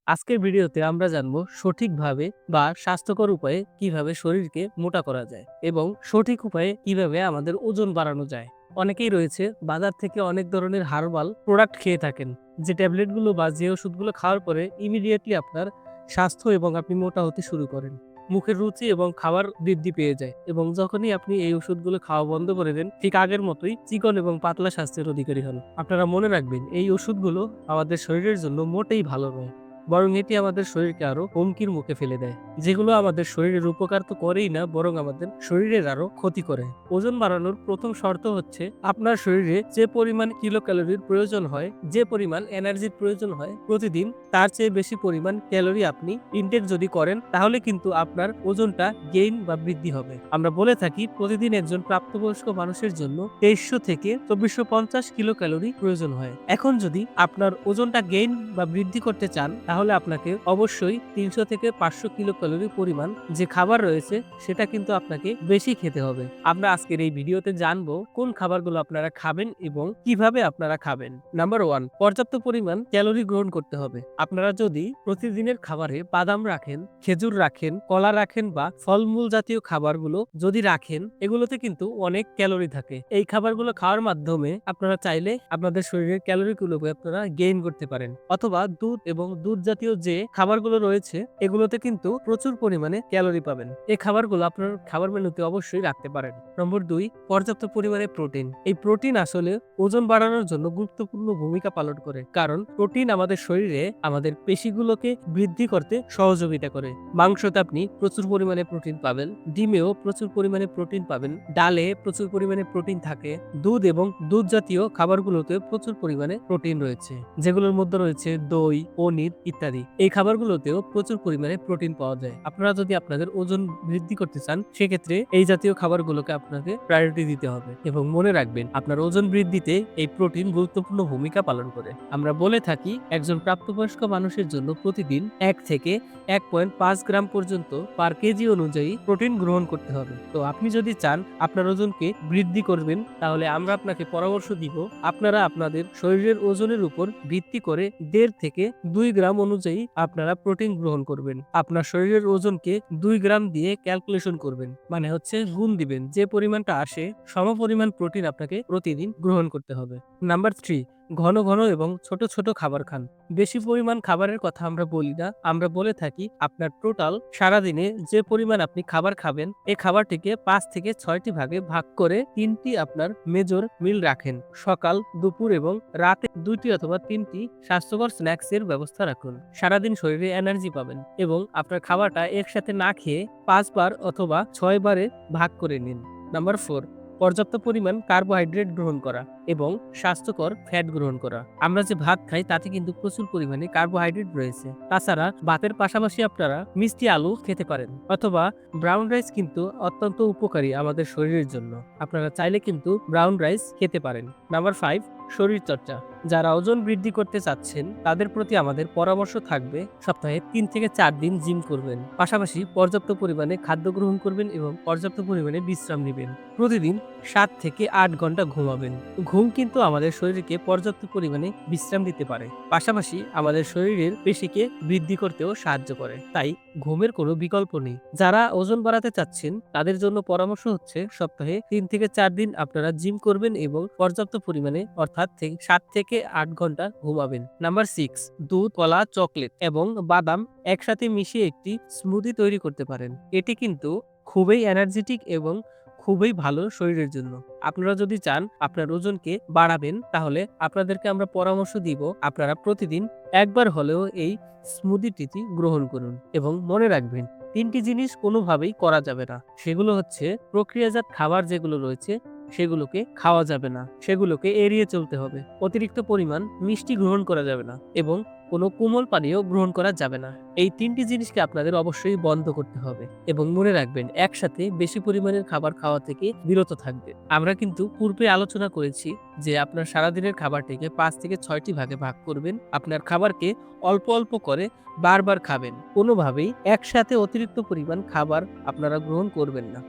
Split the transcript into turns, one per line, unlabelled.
আজকের ভিডিওতে আমরা জানবো সঠিকভাবে বা স্বাস্থ্যকর উপায়ে কিভাবে শরীরকে মোটা করা যায় এবং সঠিক উপায়ে কিভাবে আমাদের ওজন বাড়ানো যায়। অনেকেই রয়েছে বাজার থেকে অনেক ধরনের হার্বাল প্রোডাক্ট খেয়ে থাকেন, যে ট্যাবলেটগুলো বা যে ওষুধগুলো খাওয়ার পরে ইমিডিয়েটলি আপনার স্বাস্থ্য এবং আপনি মোটা হতে শুরু করেন। মুখের রুচি এবং খাবার বৃদ্ধি পেয়ে যায় এবং যখনই আপনি এই ওষুধগুলো খাওয়া বন্ধ করে দেন, ঠিক আগের মতোই চিকন এবং পাতলা স্বাস্থ্যের অধিকারী হন। আপনারা মনে রাখবেন, এই ওষুধগুলো আমাদের শরীরের জন্য মোটেই ভালো নয়, বরং এটি আমাদের শরীরকে আরো হুমকির মুখে ফেলে দেয়। যেগুলো আমাদের শরীরের উপকার তো করেই না, বরং আমাদের শরীরের আরো ক্ষতি করে। ওজন বাড়ানোর প্রথম শর্ত হচ্ছে আপনার শরীরে যে পরিমাণ কিলো ক্যালোরির প্রয়োজন হয়, যে পরিমাণ এনার্জির প্রয়োজন হয় প্রতিদিন, তার চেয়ে বেশি পরিমাণ ক্যালোরি আপনি ইনটেক যদি করেন, তাহলে কিন্তু আপনার ওজনটা গেইন বা বৃদ্ধি হবে। আমরা বলে থাকি প্রতিদিন একজন প্রাপ্তবয়স্ক মানুষের জন্য 2300 থেকে 2450 কিলো ক্যালোরি প্রয়োজন হয়। এখন যদি আপনার ওজনটা গেইন বা বৃদ্ধি করতে চান, তাহলে আপনাকে অবশ্যই 300 থেকে 500 কিলো ক্যালোরি পরিমাণ যে খাবার রয়েছে সেটা কিন্তু আপনাকে বেশি খেতে হবে। আমরা আজকের এই ভিডিওতে জানবো কোন খাবারগুলো আপনারা খাবেন এবং কিভাবে আপনারা খাবেন। নাম্বার 1, পর্যাপ্ত পরিমাণ ক্যালোরি গ্রহণ করতে হবে। আপনারা যদি প্রতিদিনের খাবারে বাদাম রাখেন, খেজুর রাখেন, কলা রাখেন বা ফলমূল জাতীয় খাবারগুলো যদি রাখেন, এগুলোতে কিন্তু অনেক ক্যালোরি থাকে। এই খাবারগুলো খাওয়ার মাধ্যমে আপনারা চাইলে আপনাদের শরীরের ক্যালোরিগুলোকে আপনারা গেইন করতে পারেন। অথবা দুধ এবং দুধ জাতীয় যে খাবারগুলো রয়েছে, এগুলোতে কিন্তু প্রচুর পরিমাণে ক্যালোরি পাবেন। এই খাবারগুলো আপনার খাবার মেনুতে অবশ্যই রাখতে পারেন। নম্বর 2, পর্যাপ্ত পরিমাণে প্রোটিন। এই প্রোটিন আসলে ওজন বাড়ানোর জন্য গুরুত্বপূর্ণ ভূমিকা পালন করে, কারণ প্রোটিন আমাদের শরীরে আমাদের পেশিগুলোকে বৃদ্ধি করতে সহযোগিতা করে। মাংসতে আপনি প্রচুর পরিমাণে প্রোটিন পাবেন, ডিমেও প্রচুর পরিমাণে প্রোটিন পাবেন, ডালে প্রচুর পরিমাণে প্রোটিন থাকে, দুধ এবং দুধ জাতীয় খাবারগুলোতে প্রচুর পরিমাণে প্রোটিন রয়েছে, যেগুলোর মধ্যে রয়েছে দই, পনির ইত্যাদি। এই খাবারগুলোতেও প্রচুর পরিমাণে প্রোটিন পাওয়া যায়। আপনারা যদি আপনাদের ওজন বৃদ্ধি করতে চান, সেক্ষেত্রে এই জাতীয় খাবারগুলোকে আপনাকে প্রায়োরিটি দিতে হবে এবং মনে রাখবেন, আপনার ওজন বৃদ্ধিতে এই প্রোটিন গুরুত্বপূর্ণ ভূমিকা পালন করে। আমরা বলে থাকি একজন প্রাপ্তবয়স্ক মানুষের জন্য প্রতিদিন 1 থেকে 1.5 গ্রাম পর্যন্ত পার কেজি অনুযায়ী প্রোটিন গ্রহণ করতে হবে। তো আপনি যদি চান আপনার ওজনকে বৃদ্ধি করবেন, তাহলে আমরা আপনাকে পরামর্শ দিব আপনারা আপনাদের শরীরের ওজনের উপর ভিত্তি করে 1.5 থেকে 2 গ্রাম অনুযায়ী আপনারা প্রোটিন গ্রহণ করবেন। আপনার শরীরের ওজনকে 2 গ্রাম দিয়ে ক্যালকুলেশন করবেন, মানে হচ্ছে গুণ দিবেন। যে পরিমাণটা আসে সমপরিমাণ প্রোটিন আপনাকে প্রতিদিন গ্রহণ করতে হবে। নাম্বার 3, ঘন ঘন এবং ছোট ছোট খাবার খান। বেশি পরিমাণ খাবারের কথা আমরা বলি না, আমরা বলে থাকি আপনার টোটাল সারাদিনে যে পরিমাণ আপনি খাবার খাবেন, এই খাবারটিকে 5 থেকে 6টি ভাগে ভাগ করে 3টি আপনার মেজর মিল রাখেন। সকাল, দুপুর এবং রাতে 2টি অথবা 3টি স্বাস্থ্যকর স্ন্যাক্স এর ব্যবস্থা রাখুন। সারাদিন শরীরে এনার্জি পাবেন এবং আপনার খাবারটা একসাথে না খেয়ে 5 বার অথবা 6 বারে ভাগ করে নিন। নাম্বার 4, পর্যাপ্ত পরিমাণ কার্বোহাইড্রেট গ্রহণ করা এবং স্বাস্থ্যকর ফ্যাট গ্রহণ করা। আমরা যে ভাত খাই তাতে কিন্তু প্রচুর পরিমাণে কার্বোহাইড্রেট রয়েছে। তাছাড়া ভাতের পাশাপাশি আপনারা মিষ্টি আলু খেতে পারেন, অথবা ব্রাউন রাইস কিন্তু অত্যন্ত উপকারী আমাদের শরীরের জন্য। আপনারা চাইলে কিন্তু ব্রাউন রাইস খেতে পারেন। নাম্বার 5, শরীরচর্চা। যারা ওজন বৃদ্ধি করতে চাচ্ছেন তাদের প্রতি আমাদের পরামর্শ থাকবে সপ্তাহে 3 থেকে 4 দিন জিম করবেন, পাশাপাশি পর্যাপ্ত পরিমাণে খাদ্য গ্রহণ করবেন এবং পর্যাপ্ত পরিমাণে বিশ্রাম নেবেন। প্রতিদিন 7 থেকে 8 ঘন্টা ঘুমাবেন। ঘুম কিন্তু আমাদের শরীরকে পর্যাপ্ত পরিমাণে বিশ্রাম দিতে পারে, পাশাপাশি আমাদের শরীরের পেশিকে বৃদ্ধি করতেও সাহায্য করে। তাই ঘুমের কোনো বিকল্প নেই। যারা ওজন বাড়াতে চাচ্ছেন তাদের জন্য পরামর্শ হচ্ছে সপ্তাহে 3 থেকে 4 দিন আপনারা জিম করবেন এবং পর্যাপ্ত পরিমাণে অর্থাৎ 7 থেকে 8 ঘন্টা ঘুমাবেন। নাম্বার 6, দুধ, কলা, চকলেট এবং বাদাম একসাথে মিশিয়ে একটি স্মুদি তৈরি করতে পারেন। এটি কিন্তু খুবই এনার্জেটিক এবং খুবই ভালো শরীরের জন্য। আপনারা যদি চান আপনার ওজনকে বাড়াবেন, তাহলে আপনাদেরকে আমরা পরামর্শ দিব আপনারা প্রতিদিন একবার হলেও এই স্মুদিটি গ্রহণ করুন এবং মনে রাখবেন 3টি জিনিস কোনোভাবেই করা যাবে না। সেগুলো হচ্ছে প্রক্রিয়াজাত খাবার যেগুলো রয়েছে সেগুলোকে খাওয়া যাবে না, সেগুলোকে এড়িয়ে চলতে হবে। অতিরিক্ত পরিমাণ মিষ্টি গ্রহণ করা যাবে না এবং কোনো কোমল পানীয় গ্রহণ করা যাবে না। এই 3টি জিনিসকে আপনাদের অবশ্যই বন্ধ করতে হবে এবং মনে রাখবেন একসাথে বেশি পরিমাণের খাবার খাওয়া থেকে বিরত থাকবে। আমরা কিন্তু পূর্বে আলোচনা করেছি যে আপনার সারাদিনের খাবারটিকে 5 থেকে 6টি ভাগে ভাগ করবেন। আপনার খাবারকে অল্প অল্প করে বারবার খাবেন। কোনোভাবেই একসাথে অতিরিক্ত পরিমাণ খাবার আপনারা গ্রহণ করবেন না।